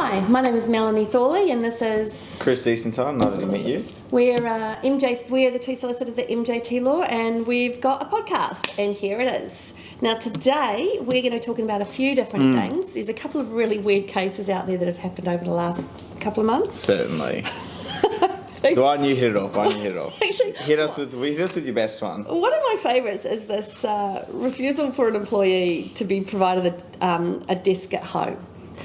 Hi, my name is Melanie Thorley and this is... Chris De Santana, nice to meet you. We're the two solicitors at MJT Law and we've got a podcast and here it is. Now today we're going to be talking about a few different things. There's a couple of really weird cases out there that have happened over the last couple of months. Certainly. So why don't you hit it off? Actually, hit us with your best one. One of my favourites is this refusal for an employee to be provided a desk at home.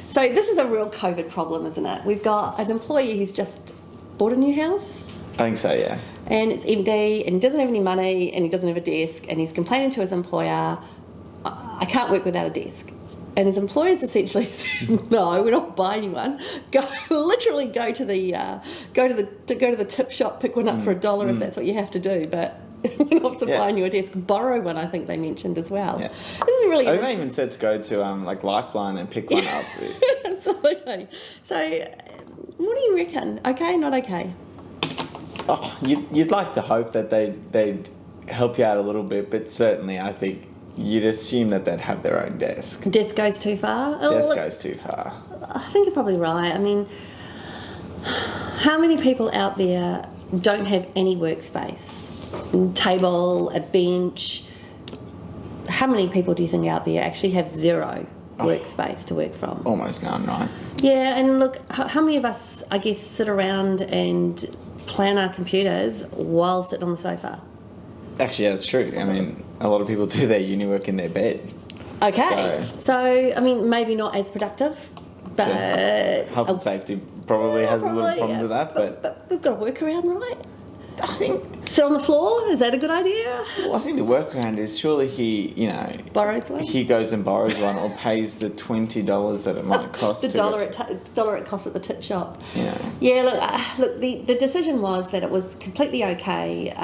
So this is a real COVID problem, isn't it? We've got an employee who's just bought a new house. I think so, yeah. And it's empty and he doesn't have any money and he doesn't have a desk and he's complaining to his employer, I can't work without a desk. And his employer's essentially said, no, we're not buying you one. Go to the tip shop, pick one up for $1 if that's what you have to do. But we're not supplying you a desk. Borrow one, I think they mentioned as well. Yeah. This is really. I think they even said to go to Lifeline and pick one up. Absolutely. So, what do you reckon? Okay, not okay? Oh, you'd like to hope that they'd help you out a little bit, but certainly I think you'd assume that they'd have their own desk. Desk goes too far? Goes too far. I think you're probably right. I mean, how many people out there don't have any workspace? Table, a bench. How many people do you think out there actually have zero workspace to work from? Almost none, right? Yeah, and look, how many of us, I guess, sit around and plan our computers while sitting on the sofa? Actually, that's true. I mean, a lot of people do their uni work in their bed. Okay. So I mean, maybe not as productive, but... Health and safety probably has a little problem with that, but we've got a workaround, right? I think... Sit on the floor? Is that a good idea? Well, I think the workaround is surely he, borrows one? He goes and borrows one or pays the $20 that it might cost. The dollar it costs at the tip shop. Yeah. Yeah, look, the decision was that it was completely okay.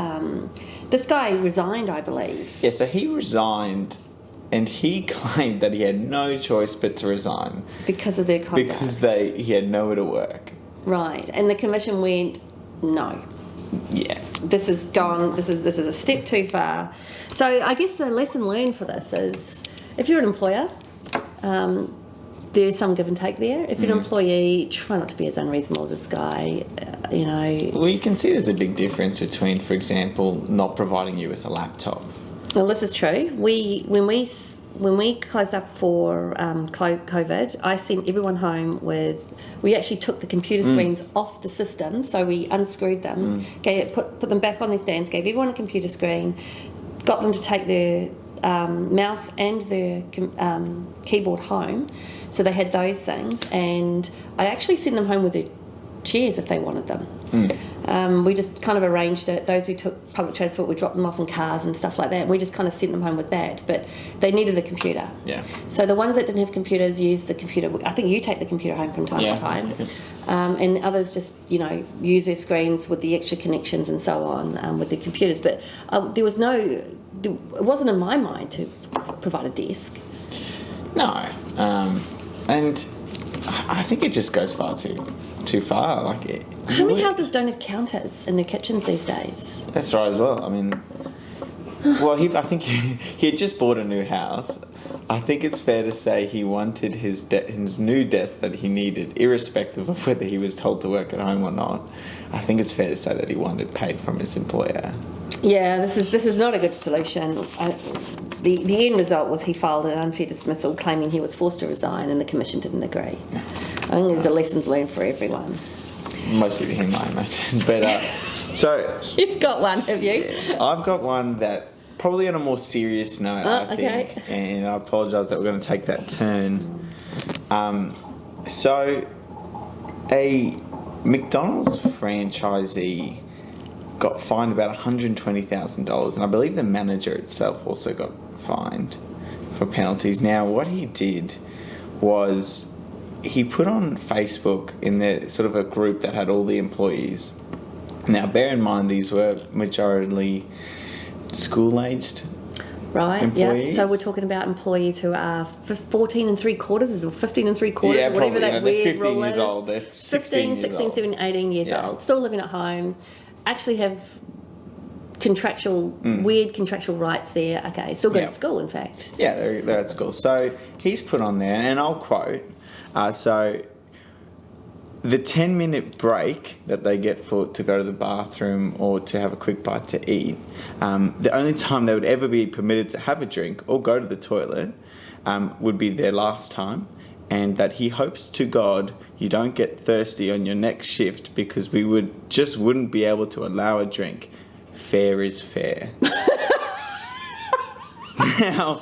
This guy resigned, I believe. Yeah, so he resigned and he claimed that he had no choice but to resign. Because of their conduct. Because he had nowhere to work. Right, and the commission went, no. Yeah. This is a step too far. So I guess the lesson learned for this is if you're an employer, there's some give and take there. If you're an employee, try not to be as unreasonable as this guy, Well, you can see there's a big difference between, for example, not providing you with a laptop. Well, this is true. When we closed up for COVID, I sent everyone home with... We actually took the computer screens off the system, so we unscrewed them, put them back on their stands, gave everyone a computer screen, got them to take their mouse and their keyboard home, so they had those things, and I actually sent them home with their chairs if they wanted them. We just kind of arranged it. Those who took public transport, we dropped them off in cars and stuff like that. We just kind of sent them home with that, but they needed the computer. Yeah. So the ones that didn't have computers used the computer. I think you take the computer home from time to time, and others just use their screens with the extra connections and so on with their computers. But it wasn't in my mind to provide a desk. No, and I think it just goes far too far. How many houses don't have counters in their kitchens these days? That's right as well. I mean, well, I think he had just bought a new house. I think it's fair to say he wanted his new desk that he needed, irrespective of whether he was told to work at home or not. I think it's fair to say that he wanted paid from his employer. Yeah, this is not a good solution. The end result was he filed an unfair dismissal claiming he was forced to resign and the commission didn't agree. I think there's a lessons learned for everyone. Mostly him, I imagine. But so you've got one, have you? Yeah, I've got one that probably on a more serious note, I think. Okay. And I apologise that we're going to take that turn. So a McDonald's franchisee got fined about $120,000, and I believe the manager itself also got fined for penalties. Now, what he did was he put on Facebook in the sort of a group that had all the employees. Now, bear in mind these were majority school-aged employees. Yeah. So we're talking about employees who are 14 3/4 or 15 3/4, yeah, or whatever probably, that weird 15 rule years is. old. They're 16, 16, 17, 18 years old, still living at home, actually have weird contractual rights there. Okay, still going to school, in fact. Yeah, they're at school. So he's put on there, and I'll quote, so the 10-minute break that they get to go to the bathroom or to have a quick bite to eat, the only time they would ever be permitted to have a drink or go to the toilet would be their last time, and that he hopes to God you don't get thirsty on your next shift because we wouldn't be able to allow a drink. Fair is fair. Now,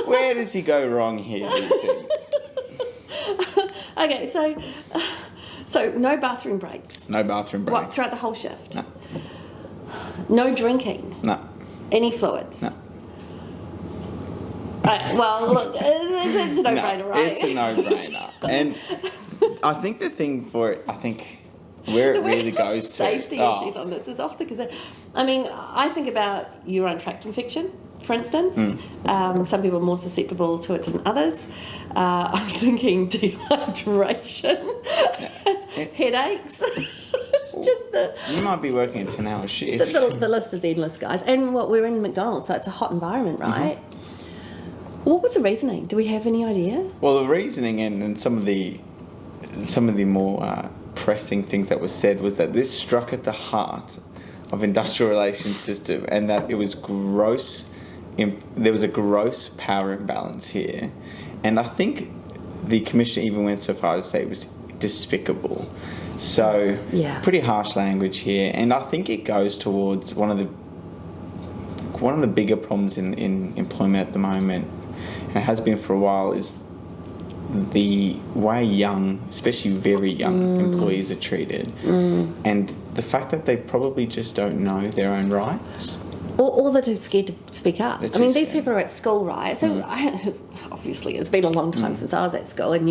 where does he go wrong here, do you think? Okay, so no bathroom breaks. No bathroom breaks. What, throughout the whole shift? No. No drinking? No. Any fluids? No. Well, look, it's a no-brainer, right? It's a no-brainer. And I think the thing for it, where it really goes to... Safety issues on this is often because... I mean, I think about urinary tract infection, for instance. Some people are more susceptible to it than others. I'm thinking dehydration, headaches. It's just you might be working a 10-hour shift. the list is endless, guys. And we're in McDonald's, so it's a hot environment, right? What was the reasoning? Do we have any idea? Well, the reasoning and some of the more pressing things that were said was that this struck at the heart of industrial relations system, and that it was gross. There was a gross power imbalance here, and I think the commissioner even went so far as to say it was despicable. So, pretty harsh language here, and I think it goes towards one of the bigger problems in employment at the moment, and it has been for a while, is the way young, especially very young employees are treated, and the fact that they probably just don't know their own rights. Or they're too scared to speak up. I mean, these people are at school, right? So obviously it's been a long time since I was at school, and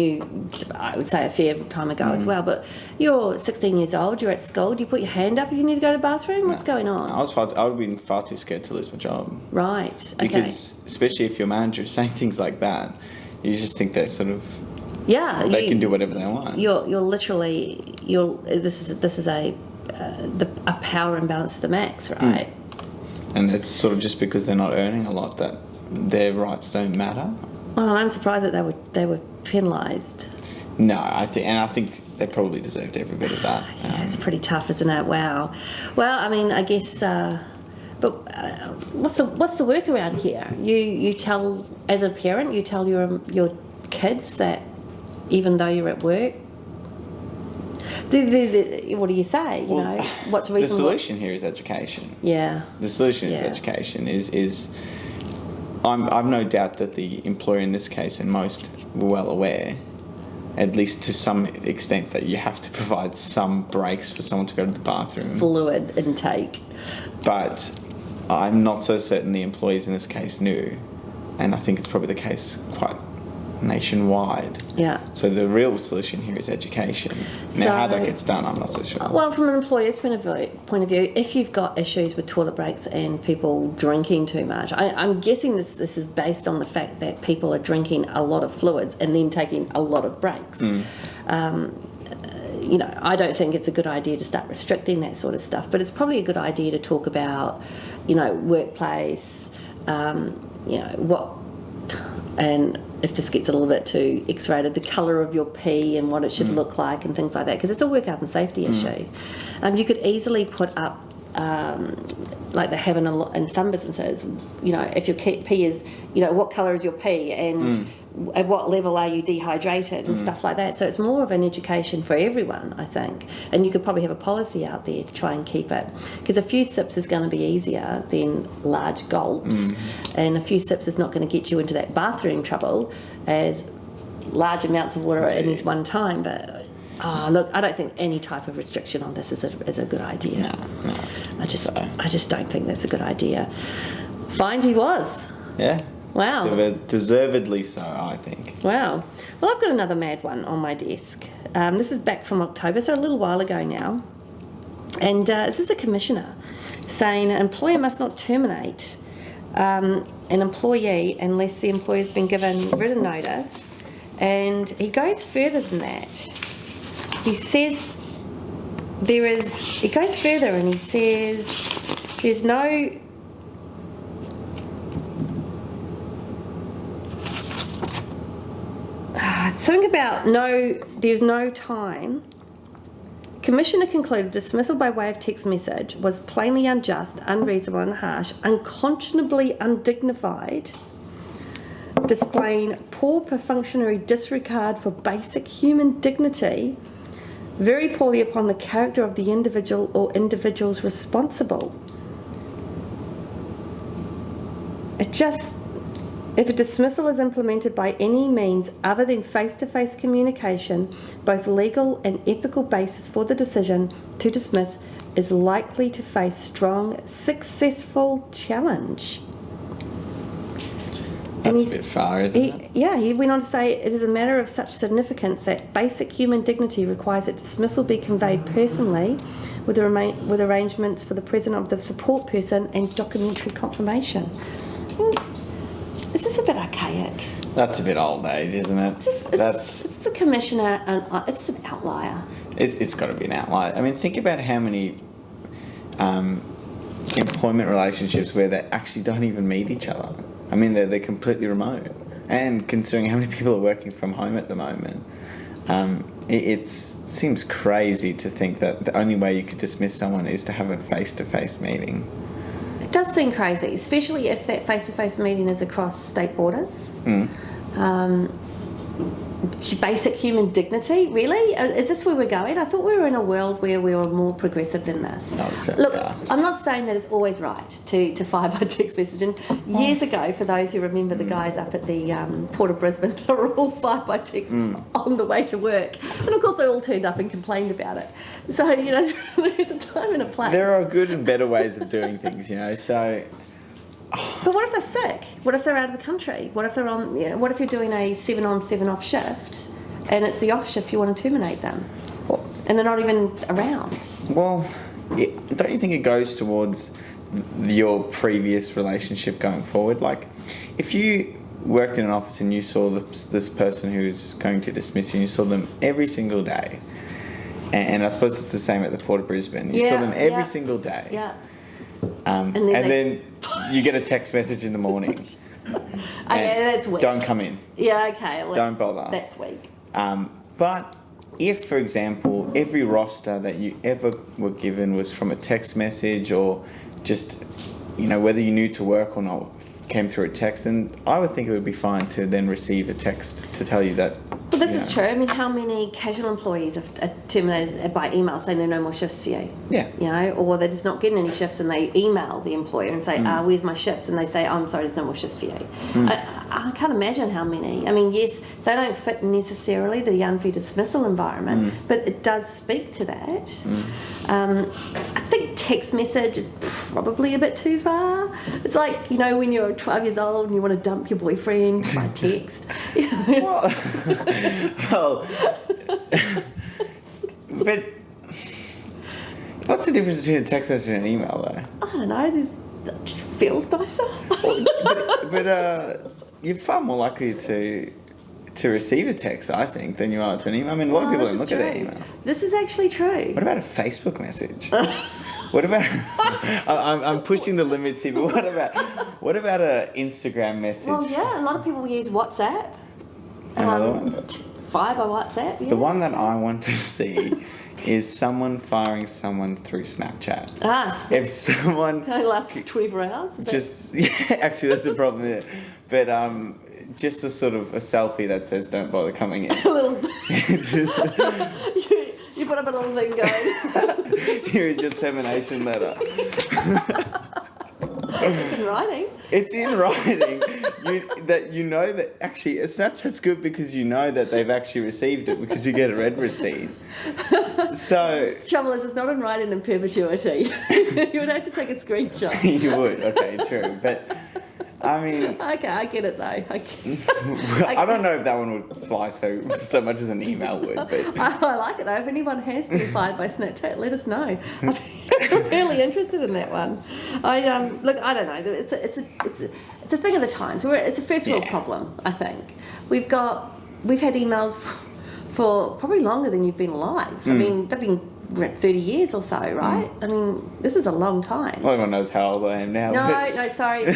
I would say a fair time ago as well, but you're 16 years old, you're at school, do you put your hand up if you need to go to the bathroom? What's going on? I would have been far too scared to lose my job. Right, okay. Because especially if your manager is saying things like that, you just think they're sort of... they can do whatever they want. You're literally... This is a power imbalance to the max, right? And it's sort of just because they're not earning a lot that their rights don't matter. Well, I'm surprised that they were penalised. No, I think they probably deserved every bit of that. Yeah, it's pretty tough, isn't it? Wow. Well, I mean, I guess. But what's the workaround here? You tell, as a parent, you tell your kids that even though you're at work. What do you say? You know, what's reasonable? The solution here is education. Yeah. The solution is education. I've no doubt that the employer in this case and most were well aware, at least to some extent, that you have to provide some breaks for someone to go to the bathroom. Fluid intake. But I'm not so certain the employees in this case knew, and I think it's probably the case quite nationwide. Yeah. So the real solution here is education. Now, how that gets done, I'm not so sure. Well, from an employer's point of view, if you've got issues with toilet breaks and people drinking too much, I'm guessing this is based on the fact that people are drinking a lot of fluids and then taking a lot of breaks. I don't think it's a good idea to start restricting that sort of stuff, but it's probably a good idea to talk about, workplace, and if this gets a little bit too X-rated, the colour of your pee and what it should look like and things like that, because it's a work health and safety issue. You could easily put up, like they have in some businesses, if your pee is, what colour is your pee and at what level are you dehydrated and stuff like that. So it's more of an education for everyone, I think. And you could probably have a policy out there to try and keep it. Because a few sips is going to be easier than large gulps. And a few sips is not going to get you into that bathroom trouble as large amounts of water at any one time. But, look, I don't think any type of restriction on this is a good idea. No. I just don't think that's a good idea. Fined he was. Yeah. Wow. Deservedly so, I think. Wow. Well, I've got another mad one on my desk. This is back from October, so a little while ago now. And this is a commissioner saying an employer must not terminate an employee unless the employer's been given written notice. And he goes further than that. He says he goes further and he says there's no... Something about there's no time. Commissioner concluded dismissal by way of text message was plainly unjust, unreasonable and harsh, unconscionably undignified, displaying poor perfunctory disregard for basic human dignity, very poorly upon the character of the individual or individuals responsible. If a dismissal is implemented by any means other than face-to-face communication, both legal and ethical basis for the decision to dismiss is likely to face strong, successful challenge. That's a bit far, isn't it? Yeah, he went on to say, it is a matter of such significance that basic human dignity requires that dismissal be conveyed personally with arrangements for the presence of the support person and documentary confirmation. Is this a bit archaic? That's a bit old age, isn't it? It's the commissioner, and it's an outlier. It's got to be an outlier. I mean, think about how many employment relationships where they actually don't even meet each other. I mean, they're completely remote. And considering how many people are working from home at the moment, it seems crazy to think that the only way you could dismiss someone is to have a face-to-face meeting. It does seem crazy, especially if that face-to-face meeting is across state borders. Basic human dignity, really? Is this where we're going? I thought we were in a world where we were more progressive than this. No, so, Look, yeah. I'm not saying that it's always right to fire by text message. And years ago, for those who remember the guys up at the Port of Brisbane, they were all fired by text on the way to work. And of course, they all turned up and complained about it. So, there's a time and a place. There are good and better ways of doing things, so... But what if they're sick? What if they're out of the country? What if they're on? What if you're doing a 7 on 7 off shift, and it's the off shift you want to terminate them, and they're not even around? Well, don't you think it goes towards your previous relationship going forward? Like, if you worked in an office and you saw this person who's going to dismiss you, and you saw them every single day, and I suppose it's the same at the Port of Brisbane. You saw them every single day. Yeah. And then you get a text message in the morning. Okay, that's weak. Don't come in. Yeah, okay. Well, don't bother. That's weak. But if, for example, every roster that you ever were given was from a text message or just, whether you knew to work or not, came through a text, then I would think it would be fine to then receive a text to tell you that. Well, this is true. I mean, how many casual employees are terminated by email saying there are no more shifts for you? Yeah. Or they're just not getting any shifts and they email the employer and say, where's my shifts? And they say, I'm sorry, there's no more shifts for you. I can't imagine how many. I mean, yes, they don't fit necessarily the unfair dismissal environment, but it does speak to that. I think text message is probably a bit too far. It's like, when you're 12 years old and you want to dump your boyfriend by text. Well, but what's the difference between a text message and an email, though? I don't know. It just feels nicer. but you're far more likely to receive a text, I think, than you are to an email. I mean, a lot of people don't look at their emails. This is actually true. What about a Facebook message? What about? I'm pushing the limits here, but what about an Instagram message? Well, yeah, a lot of people use WhatsApp. Another one. Fire by WhatsApp. Yeah. The one that I want to see is someone firing someone through Snapchat. If someone can only last for 24 hours. Actually, that's the problem there. But just a sort of a selfie that says "Don't bother coming in." A little. You put up a little thing going. Here is your termination letter. It's in writing. It's in writing. You know that actually Snapchat's good because you know that they've actually received it because you get a red receipt. So the trouble is, it's not in writing in perpetuity. You would have to take a screenshot. You would. Okay, true, but. I mean... Okay, I get it though. I don't know if that one would fly so much as an email would, but... I like it though. If anyone has been fired by Snapchat, let us know. I'm really interested in that one. I don't know. It's a thing of the times. It's a first world problem, I think. We've had emails for probably longer than you've been alive. I mean, they've been 30 years or so, right? I mean, this is a long time. Well, everyone knows how old I am now. No, sorry.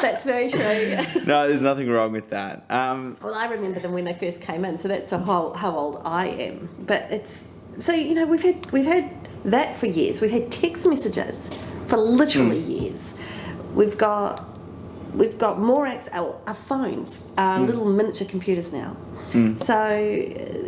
That's very true. No, there's nothing wrong with that. Well, I remember them when they first came in, so that's how old I am. But it's so we've had that for years. We've had text messages for literally years. We've got more our phones are little miniature computers now. So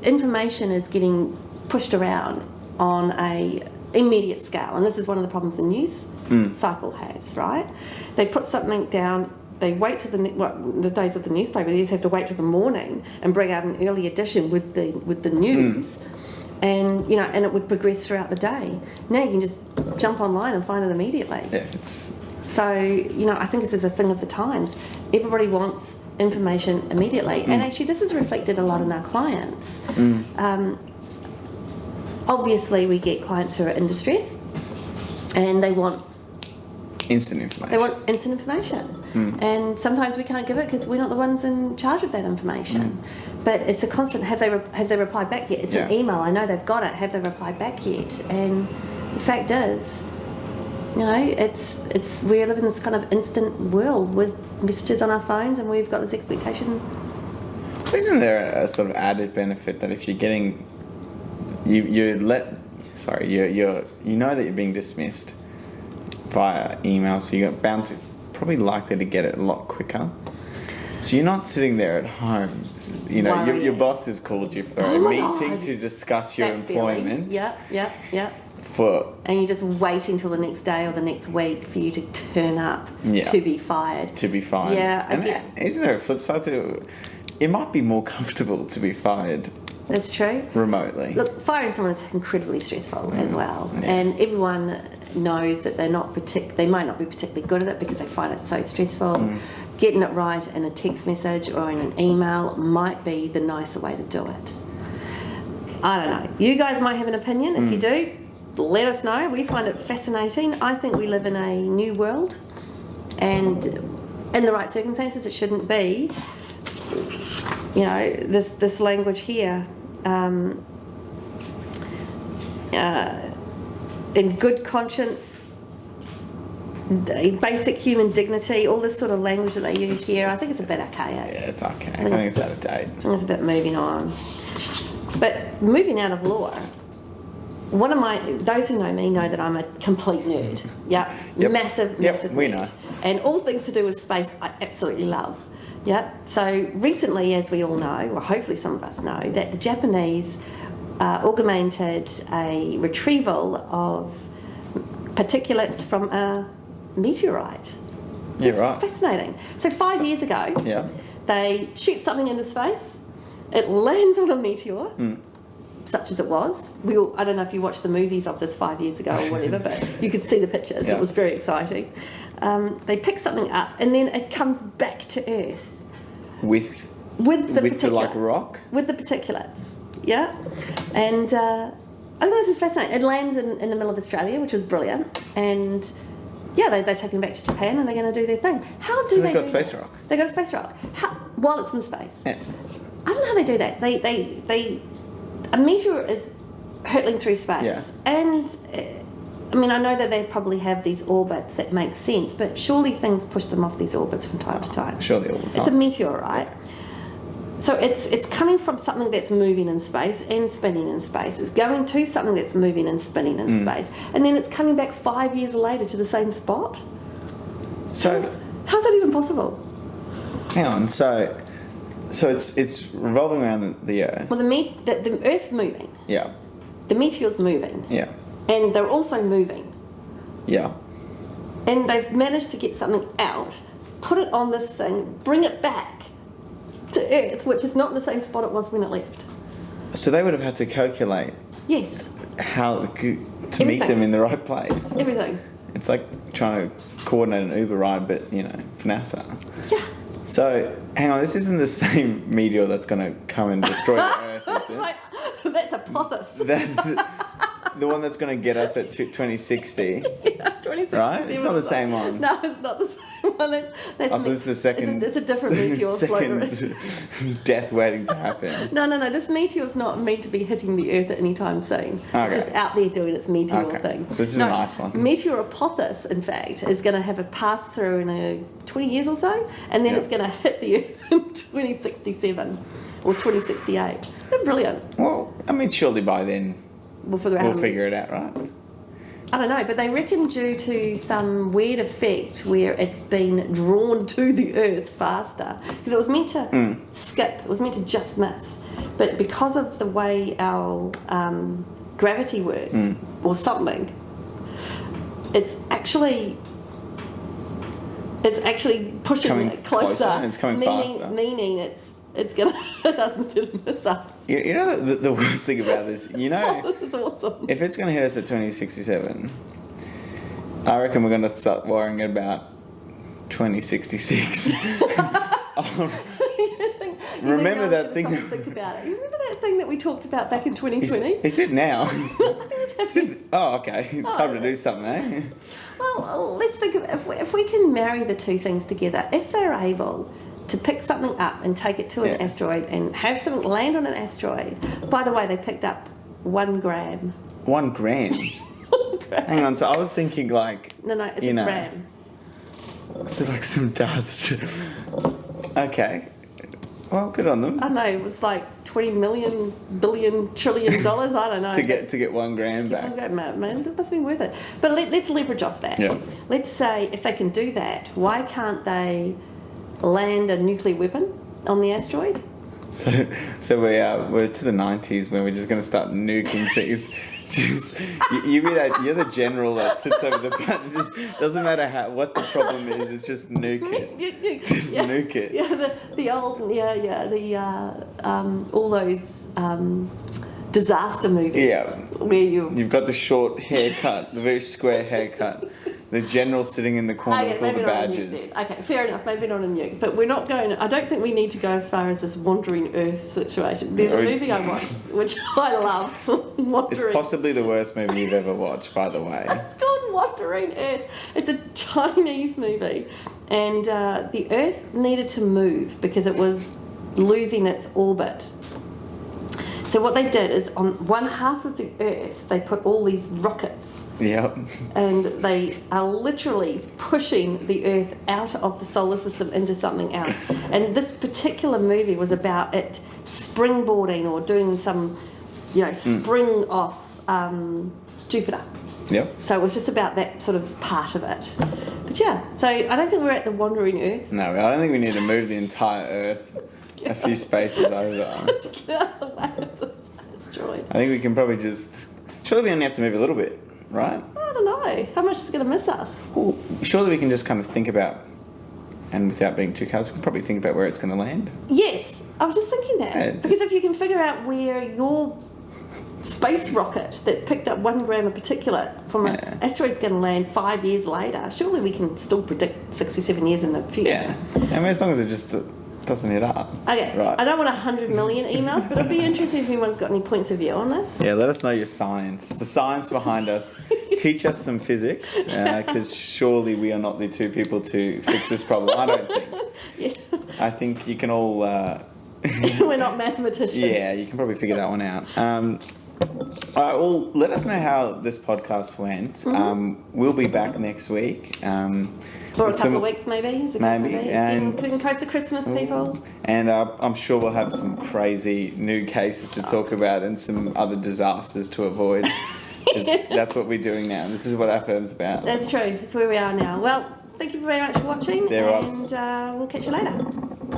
information is getting pushed around on a immediate scale, and this is one of the problems the news cycle has. Right? They put something down. They wait till the days of the newspaper. They just have to wait till the morning and bring out an early edition with the news, and and it would progress throughout the day. Now you can just jump online and find it immediately. Yeah, it's. So I think this is a thing of the times. Everybody wants information immediately, and actually this is reflected a lot in our clients. Obviously, we get clients who are in distress, and they want Instant information. They want instant information. And sometimes we can't give it because we're not the ones in charge of that information. But it's a constant, have they replied back yet? It's an email, I know they've got it, have they replied back yet? And the fact is, it's we live in this kind of instant world with messages on our phones, and we've got this expectation. Isn't there a sort of added benefit that if you're getting, you know that you're being dismissed via email, so you're probably likely to get it a lot quicker. So you're not sitting there at home, your boss has called you for a meeting to discuss your employment. Yep. And you're just waiting till the next day or the next week for you to turn up to be fired. Yeah. And isn't there a flip side to it? It might be more comfortable to be fired. That's true. Remotely. Look, firing someone is incredibly stressful as well. Yeah. And everyone knows that they might not be particularly good at it because they find it so stressful. Getting it right in a text message or in an email might be the nicer way to do it. I don't know. You guys might have an opinion. If you do, let us know. We find it fascinating. I think we live in a new world, and in the right circumstances, it shouldn't be. This language here. In good conscience, basic human dignity, all this sort of language that they use here, I think it's a bit archaic. Yeah, it's archaic. I think it's out of date. I think it's a bit moving on. But moving out of law, those who know me know that I'm a complete nerd. Massive we nerd. know. And all things to do with space, I absolutely love. So recently, as we all know, or hopefully some of us know, that the Japanese augmented a retrieval of particulates from a meteorite. Yeah, right. Fascinating. So 5 years ago, Yeah. they shoot something into space, it lands on a meteor, such as it was. I don't know if you watched the movies of this 5 years ago or whatever, but you could see the pictures. Yeah. It was very exciting. They pick something up, and then it comes back to Earth. With the like rock? With the particulates, and I think this is fascinating. It lands in the middle of Australia, which was brilliant, and they're taking it back to Japan, and they're going to do their thing. How do they got space rock? They got a space rock while it's in space. Yeah. I don't know how they do that. A meteor is hurtling through space, and I know that they probably have these orbits that make sense, but surely things push them off these orbits from time to time. Surely all the time. It's a meteor, right? So it's coming from something that's moving in space and spinning in space. It's going to something that's moving and spinning in space, and then it's coming back 5 years later to the same spot. So how's that even possible? Hang on. So it's revolving around the Earth. Well, the Earth's moving. Yeah. The meteor's moving. Yeah. And they're also moving. Yeah. And they've managed to get something out, put it on this thing, bring it back to Earth, which is not in the same spot it was when it left. So they would have had to calculate how to meet them in the right place. Everything. It's like trying to coordinate an Uber ride, but for NASA. Yeah. So hang on, this isn't the same meteor that's going to come and destroy the Earth, is it? That's a Apophis. The one that's going to get us at 2060. Yeah, 2060. Right? It's not the same one. No, it's not the same Well, that's So this is the second. It's a different meteor floating. second death waiting to happen. No. This meteor's not meant to be hitting the Earth at any time soon. Okay. It's just out there doing its meteor thing. This is a nice one. Meteoropothis, in fact, is going to have a pass through in 20 years or so, and then it's going to hit the Earth in 2067 or 2068. They're brilliant. Well, I mean, surely by then We'll figure it out, right? I don't know, but they reckon due to some weird effect where it's been drawn to the Earth faster, because it was meant to skip, it was meant to just miss, but because of the way our gravity works or something, it's actually pushing Coming it closer. It's coming faster. Meaning it's going to hit us instead of miss us. You know the worst thing about this? You know, This is awesome. if it's going to hit us at 2067, I reckon we're going to start worrying about 2066. Remember that thing? Think about it. You remember that thing that we talked about back in 2020? Is it now? I think it's happening. Okay. Time to do something, eh? Well, let's think of if we can marry the two things together. If they're able to pick something up and take it to an asteroid and have something land on an asteroid. By the way, they picked up 1 gram. 1 gram? Hang on, so I was thinking like... No, it's a gram. So like some dust. Okay. Well, good on them. I know, it was like 20 million, billion, trillion dollars, I don't know. to get 1 gram back. Man, it must be worth it. But let's leverage off that. Yeah. Let's say if they can do that, why can't they land a nuclear weapon on the asteroid? So we're to the 90s when we're just going to start nuking things. You're the general that sits over the button. Just doesn't matter what the problem is. It's just nuke it. Nuke it. Yeah, the old all those disaster movies. Yeah. Where You've got the short haircut, the very square haircut. The general sitting in the corner with all the badges. Okay, fair enough. Maybe not a nuke, but we're not going. I don't think we need to go as far as this Wandering Earth situation. There's a movie I watched which I love. Wandering. It's possibly the worst movie you've ever watched, by the way. It's called Wandering Earth. It's a Chinese movie, and the Earth needed to move because it was losing its orbit. So what they did is on one half of the Earth they put all these rockets. Yep. And they are literally pushing the Earth out of the solar system into something else. And this particular movie was about it springboarding or doing some, spring off Jupiter. Yep. So it was just about that sort of part of it. But yeah, so I don't think we're at the Wandering Earth. No, I don't think we need to move the entire Earth a few spaces over. To get out of the way of this asteroid. I think we can probably surely we only have to move a little bit. Right? I don't know. How much is it going to miss us? Well, surely we can just kind of think about, and without being too careless, we can probably think about where it's going to land. Yes, I was just thinking that. Because if you can figure out where your space rocket that's picked up 1 gram of particulate from an asteroid's going to land 5 years later, surely we can still predict 67 years in the future. Yeah. I mean, as long as it just doesn't hit us. Okay, right. I don't want 100 million emails, but it'd be interesting if anyone's got any points of view on this. Yeah, let us know your science. The science behind us. Teach us some physics, because surely we are not the two people to fix this problem. I don't think. Yeah. I think you can all... We're not mathematicians. Yeah, you can probably figure that one out. All right, well, let us know how this podcast went. Mm-hmm. We'll be back next week. For a couple of weeks, maybe. Maybe. And getting close to Christmas, people. And I'm sure we'll have some crazy new cases to talk about and some other disasters to avoid. That's what we're doing now. This is what our firm's about. That's true. It's where we are now. Well, thank you very much for watching. See you, Rob. And we'll catch you later.